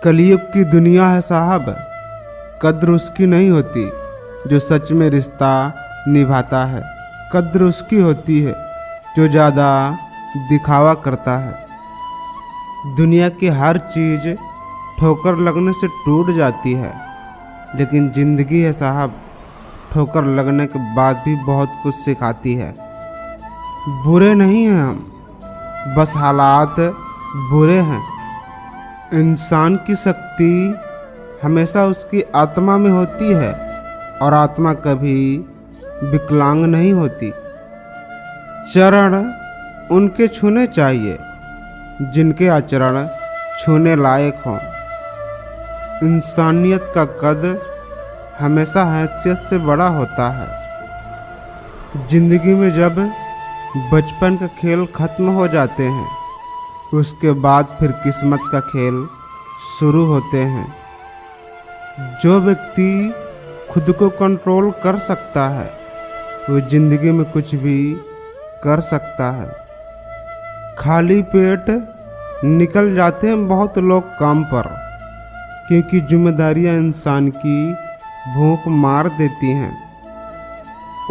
कलयुग की दुनिया है साहब, कद्र उसकी नहीं होती जो सच में रिश्ता निभाता है। कद्र उसकी होती है जो ज़्यादा दिखावा करता है। दुनिया की हर चीज़ ठोकर लगने से टूट जाती है, लेकिन ज़िंदगी है साहब, ठोकर लगने के बाद भी बहुत कुछ सिखाती है। बुरे नहीं हैं हम, बस हालात बुरे हैं। इंसान की शक्ति हमेशा उसकी आत्मा में होती है और आत्मा कभी विकलांग नहीं होती। चरण उनके छूने चाहिए जिनके आचरण छूने लायक हों। इंसानियत का कद हमेशा हैसियत से बड़ा होता है। जिंदगी में जब बचपन का खेल खत्म हो जाते हैं, उसके बाद फिर किस्मत का खेल शुरू होते हैं। जो व्यक्ति खुद को कंट्रोल कर सकता है, वो जिंदगी में कुछ भी कर सकता है। खाली पेट निकल जाते हैं बहुत लोग काम पर, क्योंकि जिम्मेदारियां इंसान की भूख मार देती हैं।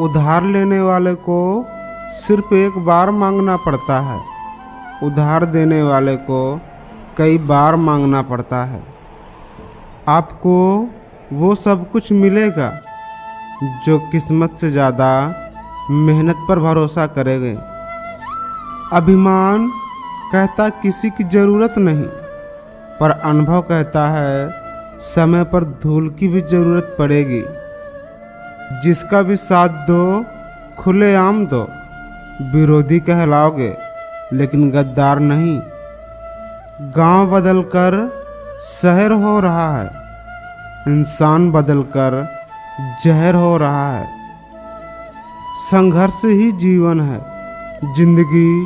उधार लेने वाले को सिर्फ एक बार मांगना पड़ता है, उधार देने वाले को कई बार मांगना पड़ता है। आपको वो सब कुछ मिलेगा जो किस्मत से ज़्यादा मेहनत पर भरोसा करेंगे। अभिमान कहता किसी की ज़रूरत नहीं, पर अनुभव कहता है समय पर धूल की भी ज़रूरत पड़ेगी। जिसका भी साथ दो खुलेआम दो, विरोधी कहलाओगे लेकिन गद्दार नहीं। गांव बदलकर शहर हो रहा है, इंसान बदलकर जहर हो रहा है। संघर्ष ही जीवन है। जिंदगी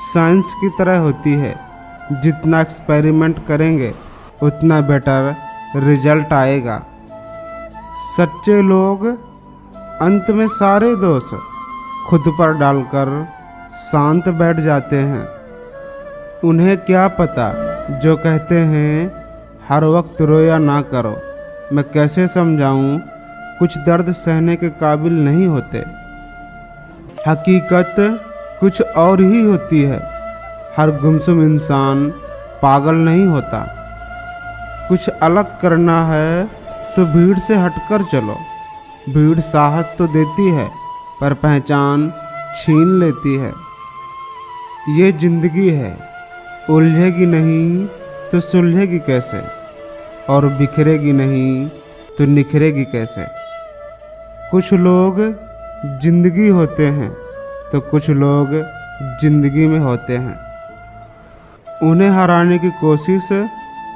साइंस की तरह होती है, जितना एक्सपेरिमेंट करेंगे उतना बेटर रिजल्ट आएगा। सच्चे लोग अंत में सारे दोष खुद पर डालकर शांत बैठ जाते हैं। उन्हें क्या पता जो कहते हैं हर वक्त रोया ना करो। मैं कैसे समझाऊं, कुछ दर्द सहने के काबिल नहीं होते। हकीकत कुछ और ही होती है। हर गुमसुम इंसान पागल नहीं होता। कुछ अलग करना है तो भीड़ से हटकर चलो। भीड़ साहस तो देती है, पर पहचान छीन लेती है। ये जिंदगी है, उलझेगी नहीं तो सुलझेगी कैसे, और बिखरेगी नहीं तो निखरेगी कैसे। कुछ लोग जिंदगी होते हैं तो कुछ लोग जिंदगी में होते हैं। उन्हें हराने की कोशिश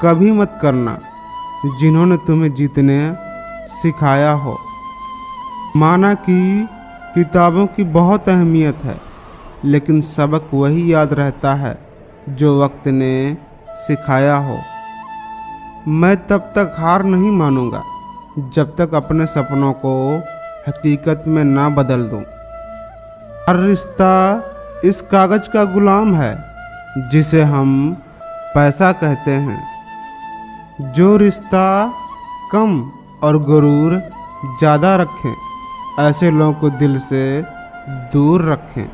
कभी मत करना जिन्होंने तुम्हें जीतने सिखाया हो। माना कि किताबों की बहुत अहमियत है, लेकिन सबक वही याद रहता है जो वक्त ने सिखाया हो। मैं तब तक हार नहीं मानूंगा जब तक अपने सपनों को हकीकत में ना बदल दूं। हर रिश्ता इस कागज़ का गुलाम है जिसे हम पैसा कहते हैं। जो रिश्ता कम और गुरूर ज़्यादा रखें, ऐसे लोगों को दिल से दूर रखें।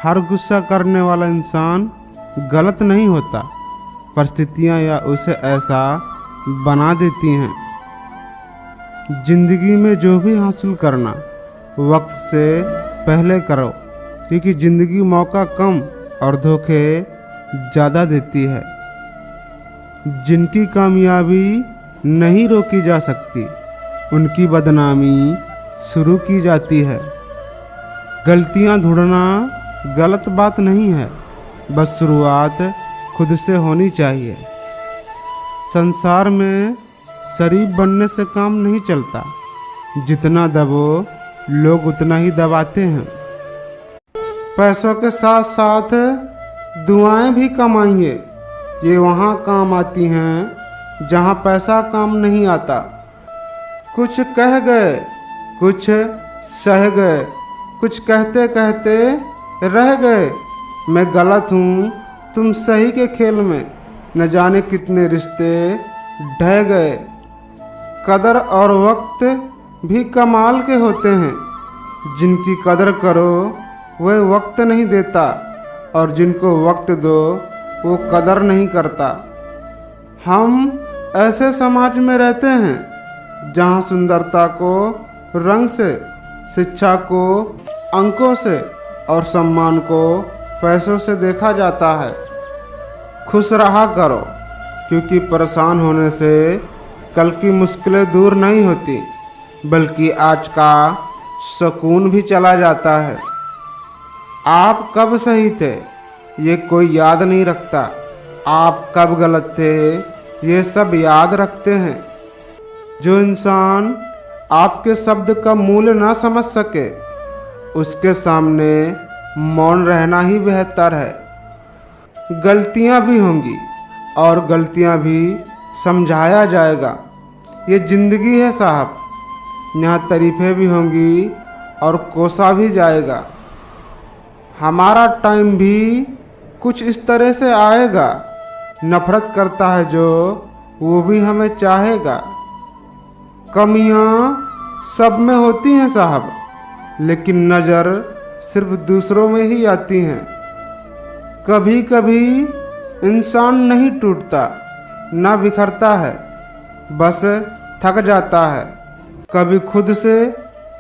हर गुस्सा करने वाला इंसान गलत नहीं होता, परिस्थितियाँ या उसे ऐसा बना देती हैं। जिंदगी में जो भी हासिल करना वक्त से पहले करो, क्योंकि ज़िंदगी मौका कम और धोखे ज़्यादा देती है। जिनकी कामयाबी नहीं रोकी जा सकती, उनकी बदनामी शुरू की जाती है। गलतियां ढूंढना गलत बात नहीं है, बस शुरुआत खुद से होनी चाहिए। संसार में शरीफ बनने से काम नहीं चलता। जितना दबो लोग उतना ही दबाते हैं। पैसों के साथ साथ दुआएं भी कमाइए। ये वहाँ काम आती हैं जहाँ पैसा काम नहीं आता। कुछ कह गए, कुछ सह गए, कुछ कहते कहते रह गए। मैं गलत हूँ, तुम सही के खेल में। न जाने कितने रिश्ते ढह गए। कदर और वक्त भी कमाल के होते हैं। जिनकी कदर करो वह वक्त नहीं देता, और जिनको वक्त दो वो कदर नहीं करता। हम ऐसे समाज में रहते हैं जहाँ सुंदरता को रंग से, शिक्षा को अंकों से और सम्मान को पैसों से देखा जाता है। खुश रहा करो, क्योंकि परेशान होने से कल की मुश्किलें दूर नहीं होती, बल्कि आज का सुकून भी चला जाता है। आप कब सही थे ये कोई याद नहीं रखता, आप कब गलत थे ये सब याद रखते हैं। जो इंसान आपके शब्द का मूल्य ना समझ सके, उसके सामने मौन रहना ही बेहतर है। गलतियां भी होंगी और गलतियां भी समझाया जाएगा। ये ज़िंदगी है साहब, यहाँ तारीफ़ें भी होंगी और कोसा भी जाएगा। हमारा टाइम भी कुछ इस तरह से आएगा। नफ़रत करता है जो, वो भी हमें चाहेगा। कमियाँ सब में होती हैं साहब, लेकिन नज़र सिर्फ दूसरों में ही आती हैं। कभी कभी इंसान नहीं टूटता, ना बिखरता है, बस थक जाता है। कभी खुद से,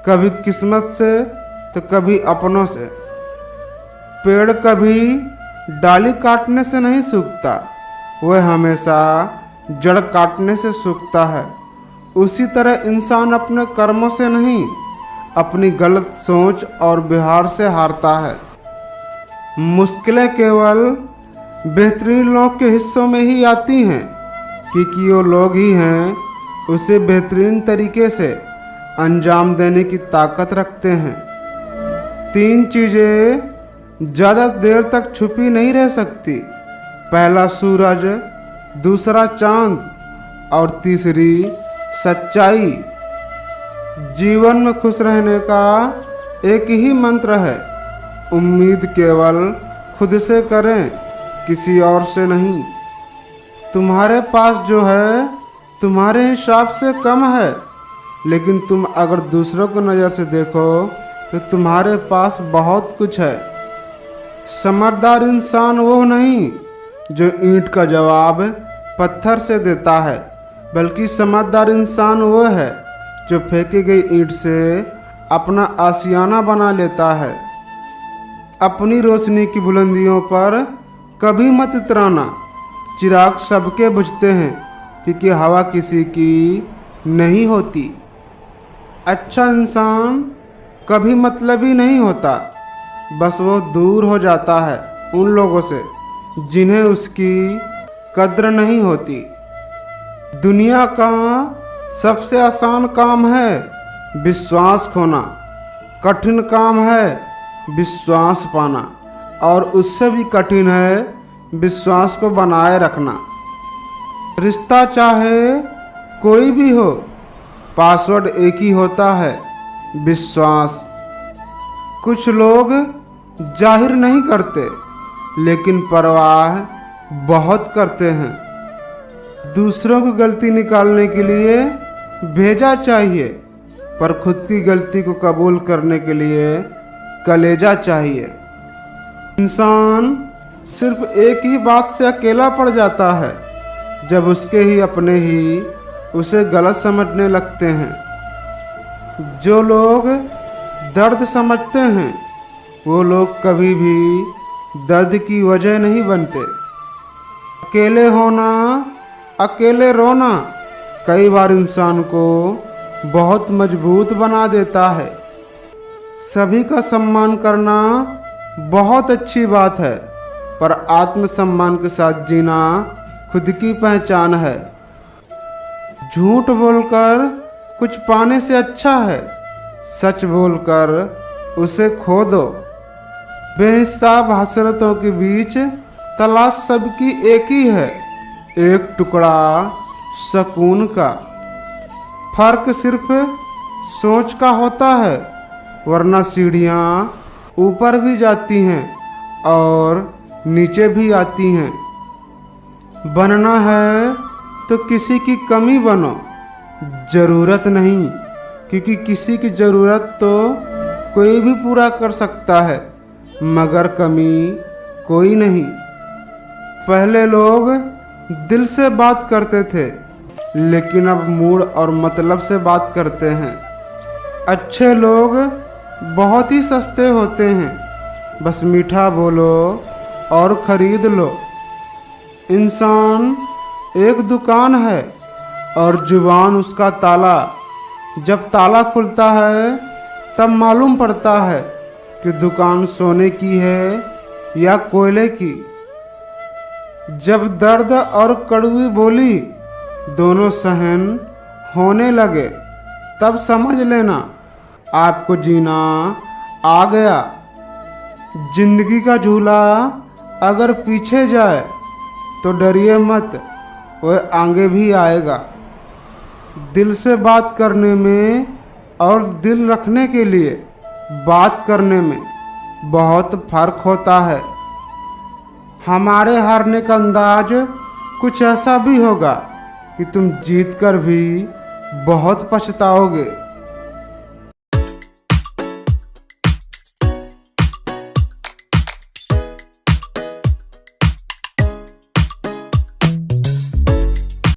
कभी किस्मत से, तो कभी अपनों से। पेड़ कभी डाली काटने से नहीं सूखता, वह हमेशा जड़ काटने से सूखता है। उसी तरह इंसान अपने कर्मों से नहीं, अपनी गलत सोच और व्यवहार से हारता है। मुश्किलें केवल बेहतरीन लोग के हिस्सों में ही आती हैं, क्योंकि वो लोग ही हैं उसे बेहतरीन तरीके से अंजाम देने की ताकत रखते हैं। 3 चीज़ें ज़्यादा देर तक छुपी नहीं रह सकती। पहला सूरज, दूसरा चांद और तीसरी सच्चाई। जीवन में खुश रहने का एक ही मंत्र है, उम्मीद केवल खुद से करें, किसी और से नहीं। तुम्हारे पास जो है तुम्हारे हिसाब से कम है, लेकिन तुम अगर दूसरों को नज़र से देखो तो तुम्हारे पास बहुत कुछ है। समझदार इंसान वो नहीं जो ईंट का जवाब पत्थर से देता है, बल्कि समझदार इंसान वो है जो फेंकी गई ईंट से अपना आशियाना बना लेता है। अपनी रोशनी की बुलंदियों पर कभी मत इतराना। चिराग सबके बुझते हैं, क्योंकि हवा किसी की नहीं होती। अच्छा इंसान कभी मतलबी नहीं होता, बस वो दूर हो जाता है उन लोगों से जिन्हें उसकी कद्र नहीं होती। दुनिया का सबसे आसान काम है विश्वास खोना, कठिन काम है विश्वास पाना, और उससे भी कठिन है विश्वास को बनाए रखना। रिश्ता चाहे कोई भी हो, पासवर्ड एक ही होता है, विश्वास। कुछ लोग जाहिर नहीं करते, लेकिन परवाह बहुत करते हैं। दूसरों की गलती निकालने के लिए भेजा चाहिए, पर खुद की गलती को कबूल करने के लिए कलेजा चाहिए। इंसान सिर्फ एक ही बात से अकेला पड़ जाता है, जब उसके ही अपने ही उसे गलत समझने लगते हैं। जो लोग दर्द समझते हैं वो लोग कभी भी दर्द की वजह नहीं बनते। अकेले होना, अकेले रोना कई बार इंसान को बहुत मजबूत बना देता है। सभी का सम्मान करना बहुत अच्छी बात है, पर आत्मसम्मान के साथ जीना खुद की पहचान है। झूठ बोलकर कुछ पाने से अच्छा है सच बोलकर उसे खो दो। बेहिसाब हसरतों के बीच तलाश सबकी एक ही है, एक टुकड़ा सुकून का। फर्क सिर्फ सोच का होता है, वरना सीढ़ियाँ ऊपर भी जाती हैं और नीचे भी आती हैं। बनना है तो किसी की कमी बनो, ज़रूरत नहीं, क्योंकि किसी की ज़रूरत तो कोई भी पूरा कर सकता है, मगर कमी कोई नहीं। पहले लोग दिल से बात करते थे, लेकिन अब मूड और मतलब से बात करते हैं। अच्छे लोग बहुत ही सस्ते होते हैं, बस मीठा बोलो और ख़रीद लो। इंसान एक दुकान है और जुबान उसका ताला। जब ताला खुलता है तब मालूम पड़ता है कि दुकान सोने की है या कोयले की। जब दर्द और कड़वी बोली दोनों सहन होने लगे, तब समझ लेना आपको जीना आ गया। जिंदगी का झूला अगर पीछे जाए तो डरिए मत, वह आगे भी आएगा। दिल से बात करने में और दिल रखने के लिए बात करने में बहुत फर्क होता है। हमारे हारने का अंदाज कुछ ऐसा भी होगा कि तुम जीत कर भी बहुत पछताओगे।